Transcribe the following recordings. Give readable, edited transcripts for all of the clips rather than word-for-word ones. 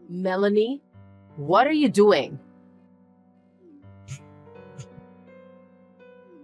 Melanie, what are you doing?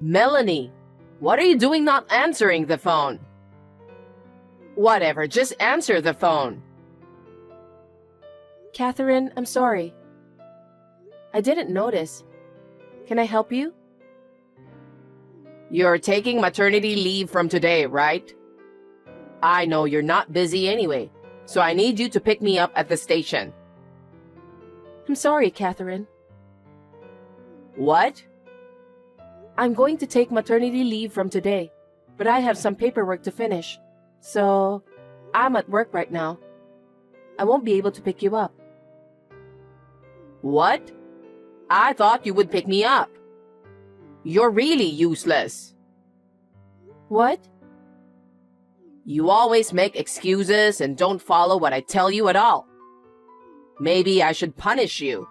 Melanie, what are you doing not answering the phone? Whatever, just answer the phone. Catherine, I'm sorry. I didn't notice. Can I help you? You're taking maternity leave from today, right? I know you're not busy anyway, so I need you to pick me up at the station. I'm sorry, Catherine. What? I'm going to take maternity leave from today, but I have some paperwork to finish. So, I'm at work right now. I won't be able to pick you up. What? I thought you would pick me up. You're really useless. What? You always make excuses and don't follow what I tell you at all. Maybe I should punish you.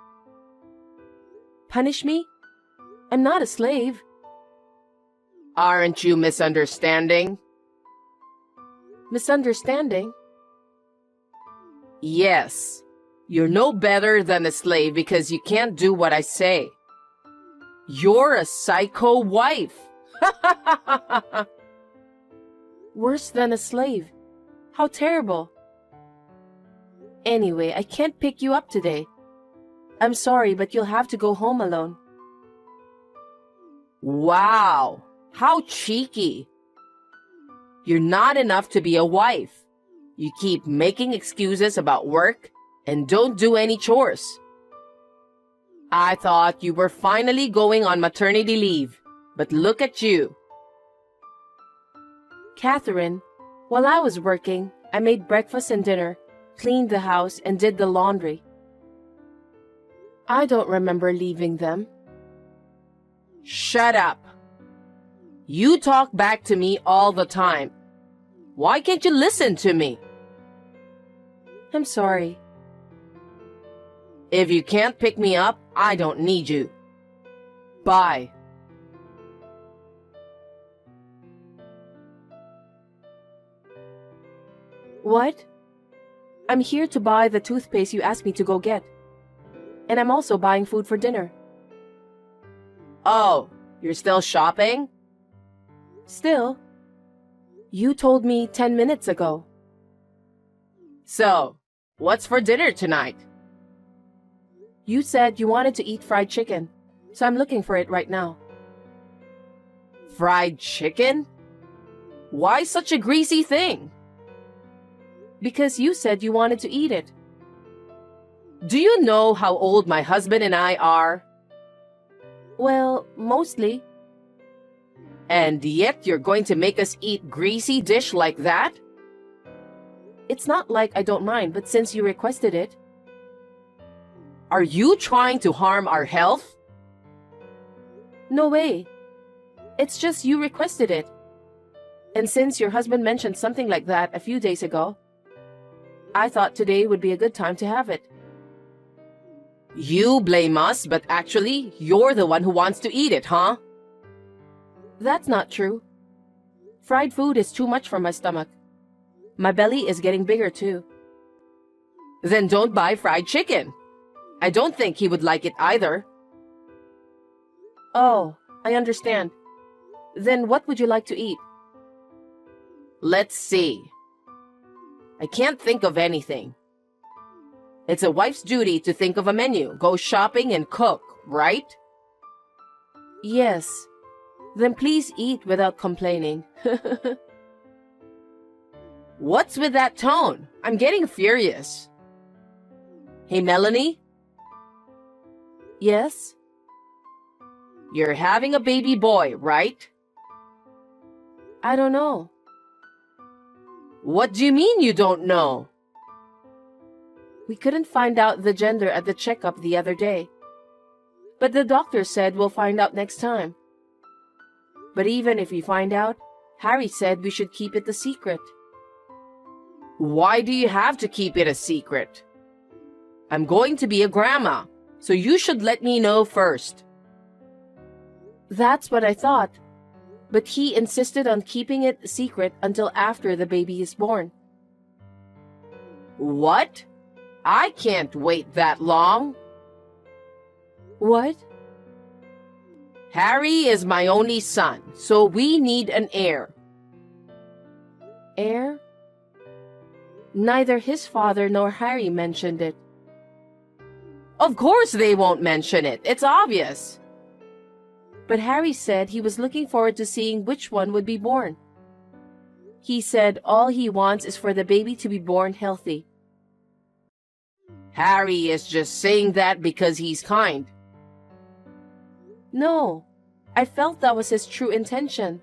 Punish me? I'm not a slave. Aren't you misunderstanding? Misunderstanding? Yes. You're no better than a slave because you can't do what I say. You're a psycho wife. Worse than a slave. How terrible. Anyway, I can't pick you up today. I'm sorry, but you'll have to go home alone. Wow, how cheeky. You're not enough to be a wife. You keep making excuses about work and don't do any chores. I thought you were finally going on maternity leave, but look at you. Catherine, while I was working, I made breakfast and dinner, cleaned the house, and did the laundry. I don't remember leaving them. Shut up. You talk back to me all the time. Why can't you listen to me? I'm sorry. If you can't pick me up, I don't need you. Bye. What? I'm here to buy the toothpaste you asked me to go get. And I'm also buying food for dinner. Oh, you're still shopping? Still? You told me 10 minutes ago. So, what's for dinner tonight? You said you wanted to eat fried chicken, so I'm looking for it right now. Fried chicken? Why such a greasy thing? Because you said you wanted to eat it. Do you know how old my husband and I are? Well, mostly. And yet you're going to make us eat greasy dish like that? It's not like I don't mind, but since you requested it. Are you trying to harm our health? No way. It's just you requested it. And since your husband mentioned something like that a few days ago, I thought today would be a good time to have it. You blame us, but actually, you're the one who wants to eat it, huh? That's not true. Fried food is too much for my stomach. My belly is getting bigger too. Then don't buy fried chicken. I don't think he would like it either. Oh, I understand. Then what would you like to eat? Let's see. I can't think of anything. It's a wife's duty to think of a menu, go shopping and cook, right? Yes. Then please eat without complaining. What's with that tone? I'm getting furious. Hey, Melanie? Yes? You're having a baby boy, right? I don't know. What do you mean you don't know? We couldn't find out the gender at the checkup the other day. But the doctor said we'll find out next time. But even if we find out, Harry said we should keep it a secret. Why do you have to keep it a secret? I'm going to be a grandma, so you should let me know first. That's what I thought. But he insisted on keeping it a secret until after the baby is born. What? I can't wait that long. What? Harry is my only son, so we need an heir. Heir? Neither his father nor Harry mentioned it. Of course they won't mention it. It's obvious. But Harry said he was looking forward to seeing which one would be born. He said all he wants is for the baby to be born healthy. Harry is just saying that because he's kind. No, I felt that was his true intention.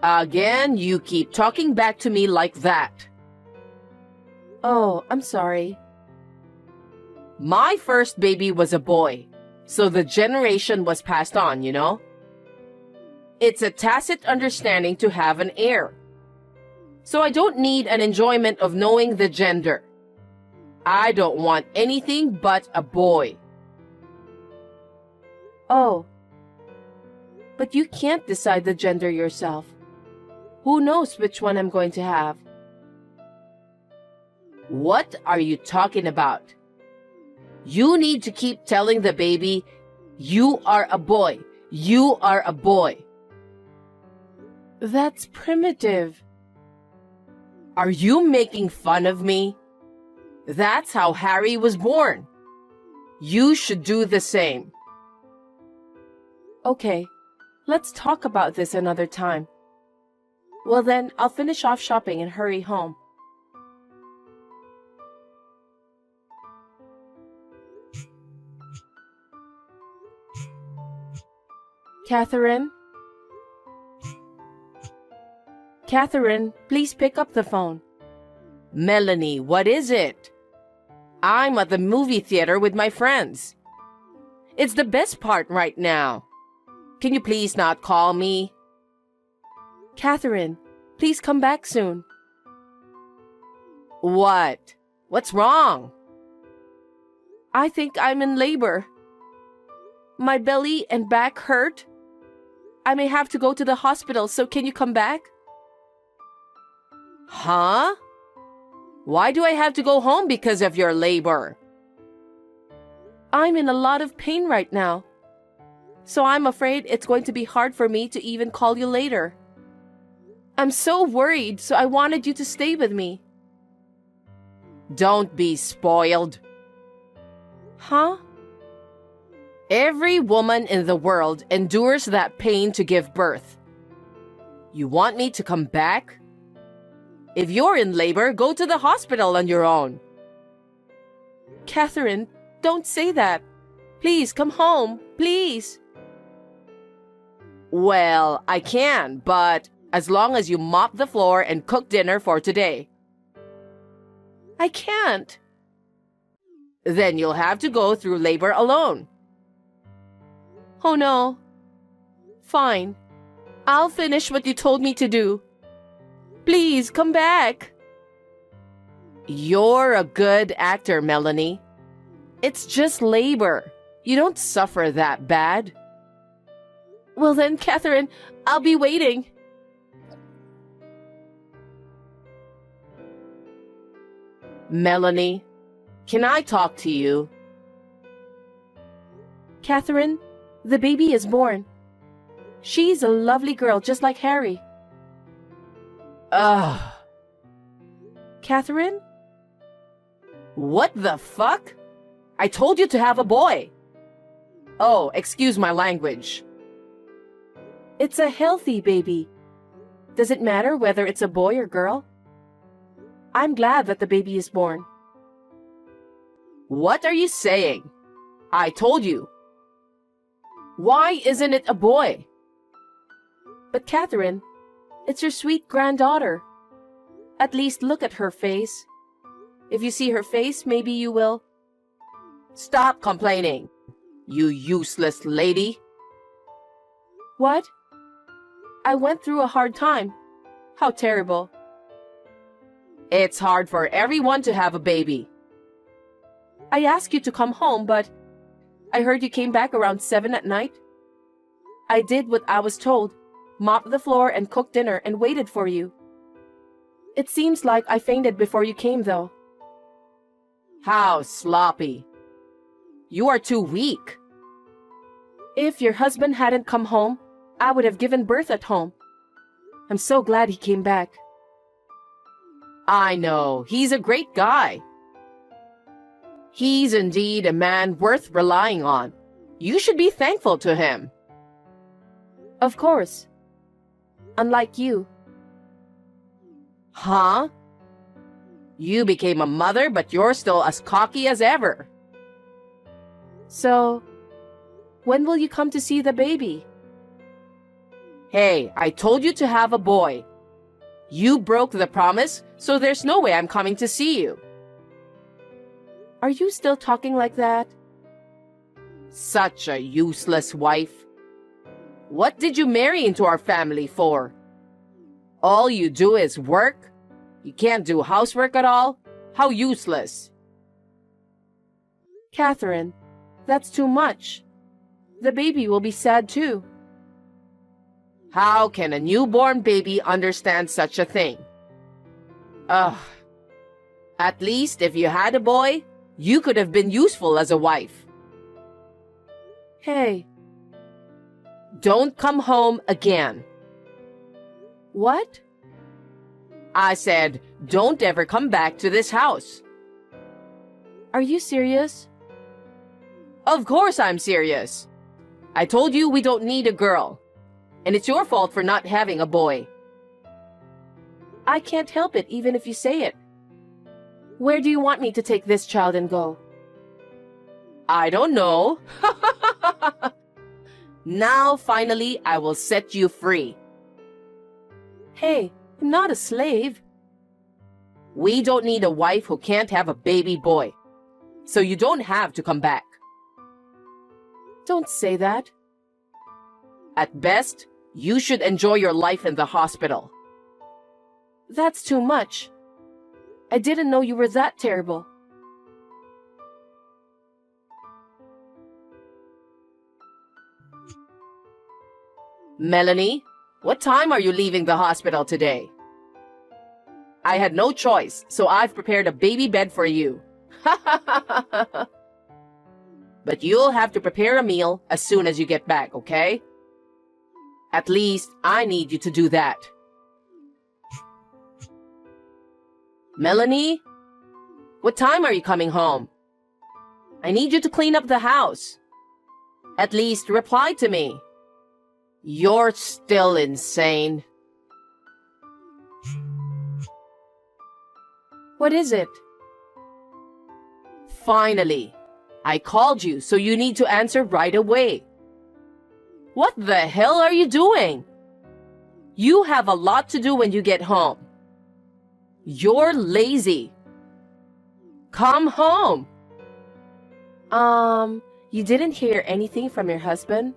Again, you keep talking back to me like that. Oh, I'm sorry. My first baby was a boy, so the generation was passed on, you know? It's a tacit understanding to have an heir. So I don't need an enjoyment of knowing the gender. I don't want anything but a boy. Oh. But you can't decide the gender yourself. Who knows which one I'm going to have? What are you talking about? You need to keep telling the baby, you are a boy. You are a boy. That's primitive. Are you making fun of me? That's how Harry was born. You should do the same. Okay, let's talk about this another time. Well then, I'll finish off shopping and hurry home. Catherine? Catherine, please pick up the phone. Melanie, what is it? I'm at the movie theater with my friends. It's the best part right now. Can you please not call me? Catherine, please come back soon. What? What's wrong? I think I'm in labor. My belly and back hurt. I may have to go to the hospital, so can you come back? Huh? Why do I have to go home because of your labor? I'm in a lot of pain right now. So I'm afraid it's going to be hard for me to even call you later. I'm so worried, so I wanted you to stay with me. Don't be spoiled. Huh? Every woman in the world endures that pain to give birth. You want me to come back? If you're in labor, go to the hospital on your own. Catherine, don't say that. Please come home, please. Well, I can, but as long as you mop the floor and cook dinner for today. I can't. Then you'll have to go through labor alone. Oh no. Fine. I'll finish what you told me to do. Please, come back. You're a good actor, Melanie. It's just labor. You don't suffer that bad. Well then, Catherine, I'll be waiting. Melanie, can I talk to you? Catherine, the baby is born. She's a lovely girl, just like Harry. Ugh. Catherine? What the fuck? I told you to have a boy. Oh, excuse my language. It's a healthy baby. Does it matter whether it's a boy or girl? I'm glad that the baby is born. What are you saying? I told you. Why isn't it a boy? But Catherine, it's your sweet granddaughter. At least look at her face. If you see her face, maybe you will. Stop complaining, you useless lady. What? I went through a hard time. How terrible. It's hard for everyone to have a baby. I asked you to come home, but I heard you came back around 7 at night. I did what I was told, mopped the floor and cooked dinner and waited for you. It seems like I fainted before you came, though. How sloppy. You are too weak. If your husband hadn't come home, I would have given birth at home. I'm so glad he came back. I know, he's a great guy. He's indeed a man worth relying on. You should be thankful to him. Of course. Unlike you. Huh? You became a mother, but you're still as cocky as ever. So, when will you come to see the baby? Hey, I told you to have a boy. You broke the promise, so there's no way I'm coming to see you. Are you still talking like that? Such a useless wife. What did you marry into our family for? All you do is work? You can't do housework at all? How useless. Catherine, that's too much. The baby will be sad too. How can a newborn baby understand such a thing? Ugh. At least if you had a boy, you could have been useful as a wife. Hey. Don't come home again. What? I said, don't ever come back to this house. Are you serious? Of course I'm serious. I told you we don't need a girl. And it's your fault for not having a boy. I can't help it even if you say it. Where do you want me to take this child and go? I don't know. Now, finally, I will set you free. Hey, I'm not a slave. We don't need a wife who can't have a baby boy. So you don't have to come back. Don't say that. At best, you should enjoy your life in the hospital. That's too much. I didn't know you were that terrible. Melanie, what time are you leaving the hospital today? I had no choice, so I've prepared a baby bed for you. But you'll have to prepare a meal as soon as you get back, okay? At least, I need you to do that. Melanie, what time are you coming home? I need you to clean up the house. At least reply to me. You're still insane. What is it? Finally, I called you, so you need to answer right away. What the hell are you doing? You have a lot to do when you get home. You're lazy. Come home. You didn't hear anything from your husband?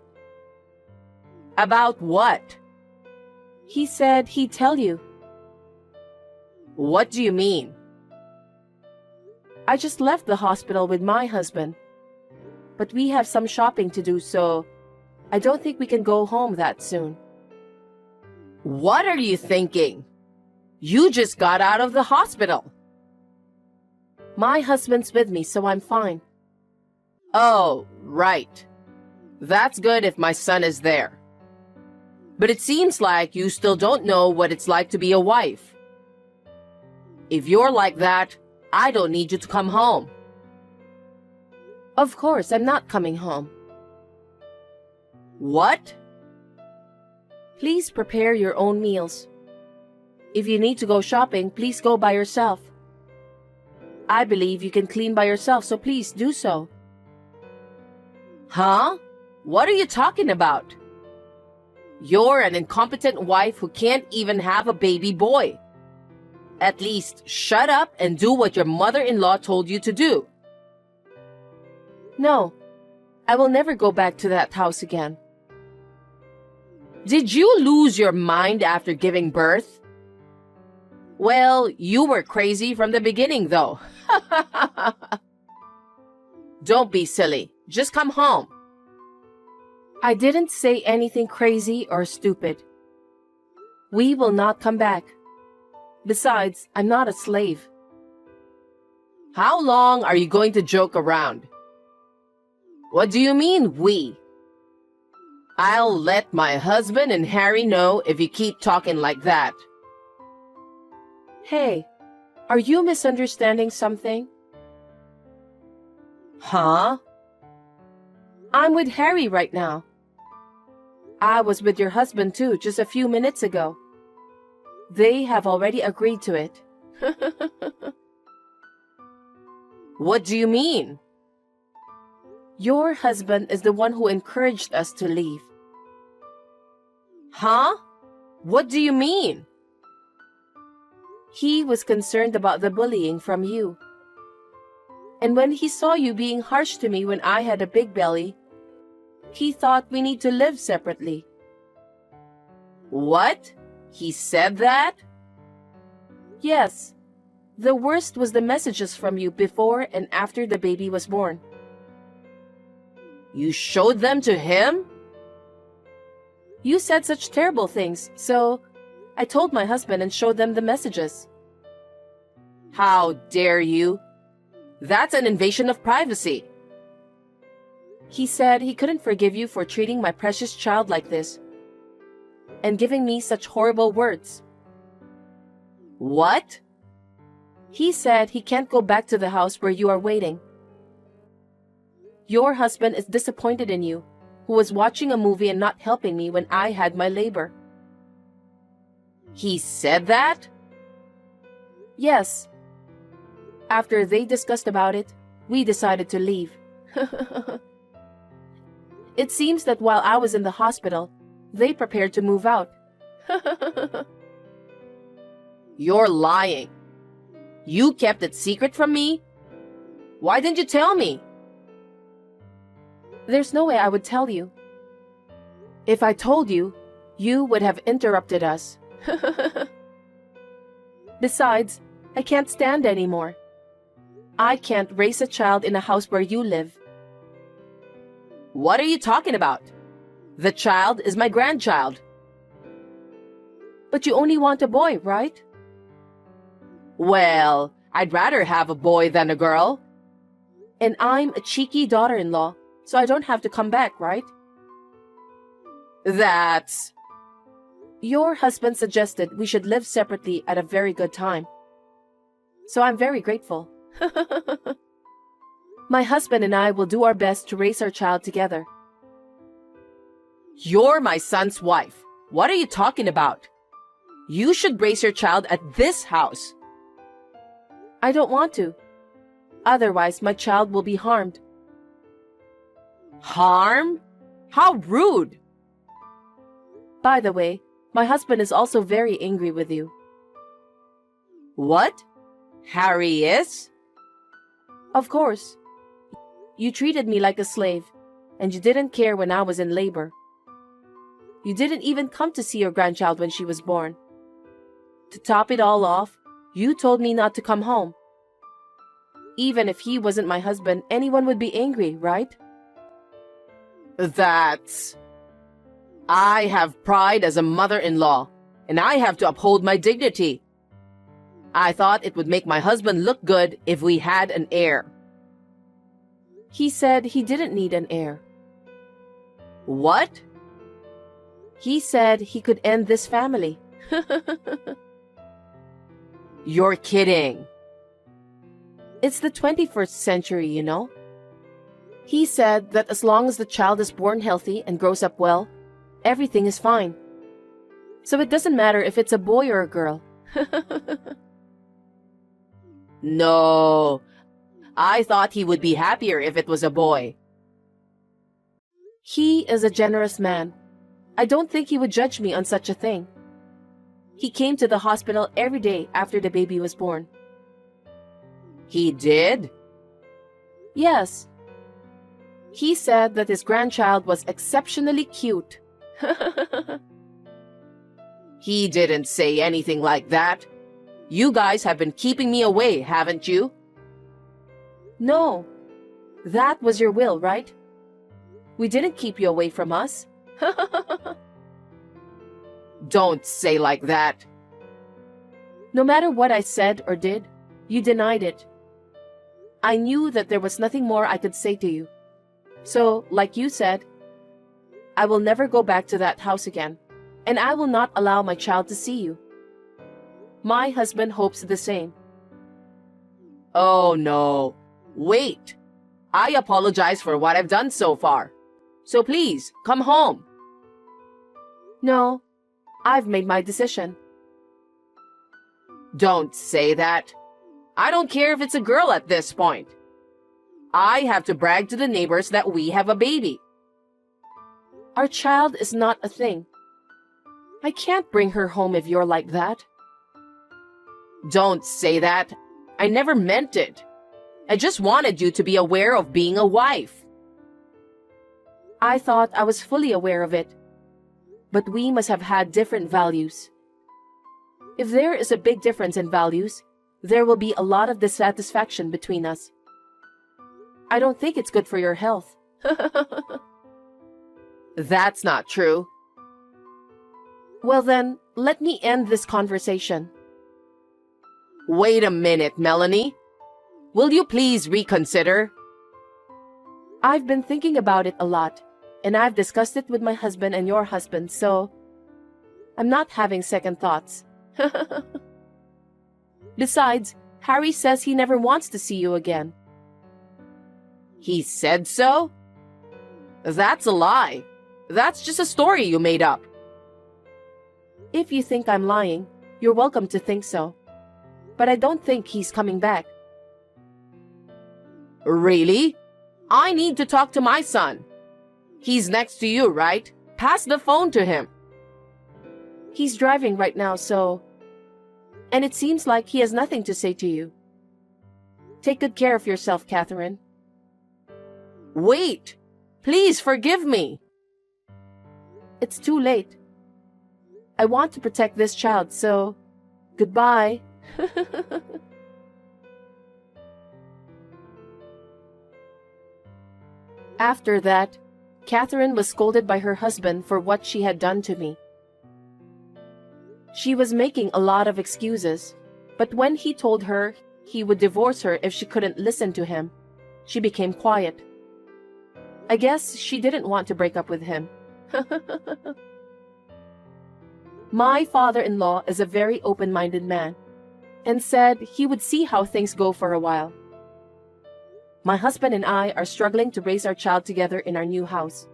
About what? He said he'd tell you. What do you mean? I just left the hospital with my husband. But we have some shopping to do, so I don't think we can go home that soon. What are you thinking? You just got out of the hospital. My husband's with me, so I'm fine. Oh, right. That's good if my son is there. But it seems like you still don't know what it's like to be a wife. If you're like that, I don't need you to come home. Of course, I'm not coming home. What? Please prepare your own meals. If you need to go shopping, please go by yourself. I believe you can clean by yourself, so please do so. Huh? What are you talking about? You're an incompetent wife who can't even have a baby boy. At least shut up and do what your mother-in-law told you to do. No, I will never go back to that house again. Did you lose your mind after giving birth? Well, you were crazy from the beginning, though. Don't be silly. Just come home. I didn't say anything crazy or stupid. We will not come back. Besides, I'm not a slave. How long are you going to joke around? What do you mean, we? I'll let my husband and Harry know if you keep talking like that. Hey, are you misunderstanding something? Huh? I'm with Harry right now. I was with your husband too just a few minutes ago. They have already agreed to it. What do you mean? Your husband is the one who encouraged us to leave. Huh? What do you mean? He was concerned about the bullying from you. And when he saw you being harsh to me when I had a big belly, he thought we need to live separately. What? He said that? Yes. The worst was the messages from you before and after the baby was born. You showed them to him? You said such terrible things, so I told my husband and showed them the messages. How dare you? That's an invasion of privacy. He said he couldn't forgive you for treating my precious child like this and giving me such horrible words. What? He said he can't go back to the house where you are waiting. Your husband is disappointed in you, who was watching a movie and not helping me when I had my labor. He said that? Yes. After they discussed about it, we decided to leave. It seems that while I was in the hospital, they prepared to move out. You're lying. You kept it secret from me? Why didn't you tell me? There's no way I would tell you. If I told you, you would have interrupted us. Besides, I can't stand anymore. I can't raise a child in a house where you live. What are you talking about? The child is my grandchild. But you only want a boy, right? Well, I'd rather have a boy than a girl. And I'm a cheeky daughter-in-law, so I don't have to come back, right? That's... Your husband suggested we should live separately at a very good time. So I'm very grateful. My husband and I will do our best to raise our child together. You're my son's wife. What are you talking about? You should raise your child at this house. I don't want to. Otherwise, my child will be harmed. Harm? How rude! By the way, my husband is also very angry with you. What? Harry is? Of course. You treated me like a slave, and you didn't care when I was in labor. You didn't even come to see your grandchild when she was born. To top it all off, you told me not to come home. Even if he wasn't my husband, anyone would be angry, right? That's... I have pride as a mother-in-law, and I have to uphold my dignity. I thought it would make my husband look good if we had an heir. He said he didn't need an heir. What? He said he could end this family. You're kidding. It's the 21st century, you know. He said that as long as the child is born healthy and grows up well, everything is fine. So it doesn't matter if it's a boy or a girl. No, I thought he would be happier if it was a boy. He is a generous man. I don't think he would judge me on such a thing. He came to the hospital every day after the baby was born. He did? Yes. He said that his grandchild was exceptionally cute. He didn't say anything like that. You guys have been keeping me away, haven't you? No. That was your will, right? We didn't keep you away from us. Don't say like that. No matter what I said or did, you denied it. I knew that there was nothing more I could say to you. So, like you said, I will never go back to that house again, and I will not allow my child to see you. My husband hopes the same. Oh no. Wait. I apologize for what I've done so far. So please, come home. No, I've made my decision. Don't say that. I don't care if it's a girl at this point. I have to brag to the neighbors that we have a baby. Our child is not a thing. I can't bring her home if you're like that. Don't say that. I never meant it. I just wanted you to be aware of being a wife. I thought I was fully aware of it. But we must have had different values. If there is a big difference in values, there will be a lot of dissatisfaction between us. I don't think it's good for your health. That's not true. Well then, let me end this conversation. Wait a minute, Melanie. Will you please reconsider? I've been thinking about it a lot, and I've discussed it with my husband and your husband, so I'm not having second thoughts. Besides, Harry says he never wants to see you again. He said so? That's a lie. That's just a story you made up. If you think I'm lying, you're welcome to think so. But I don't think he's coming back. Really? I need to talk to my son. He's next to you, right? Pass the phone to him. He's driving right now, so... And it seems like he has nothing to say to you. Take good care of yourself, Catherine. Wait! Please forgive me. It's too late. I want to protect this child, so... Goodbye. After that, Catherine was scolded by her husband for what she had done to me. She was making a lot of excuses, but when he told her he would divorce her if she couldn't listen to him, she became quiet. I guess she didn't want to break up with him. My father-in-law is a very open-minded man, and said he would see how things go for a while. My husband and I are struggling to raise our child together in our new house.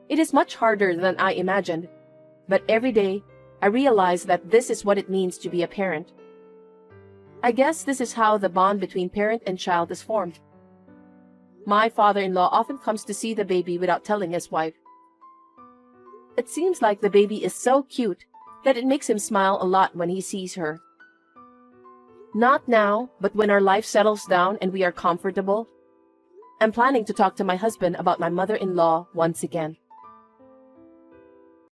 It is much harder than I imagined, but every day I realize that this is what it means to be a parent. I guess this is how the bond between parent and child is formed. My father-in-law often comes to see the baby without telling his wife. It seems like the baby is so cute that it makes him smile a lot when he sees her. Not now, but when our life settles down and we are comfortable. I'm planning to talk to my husband about my mother-in-law once again.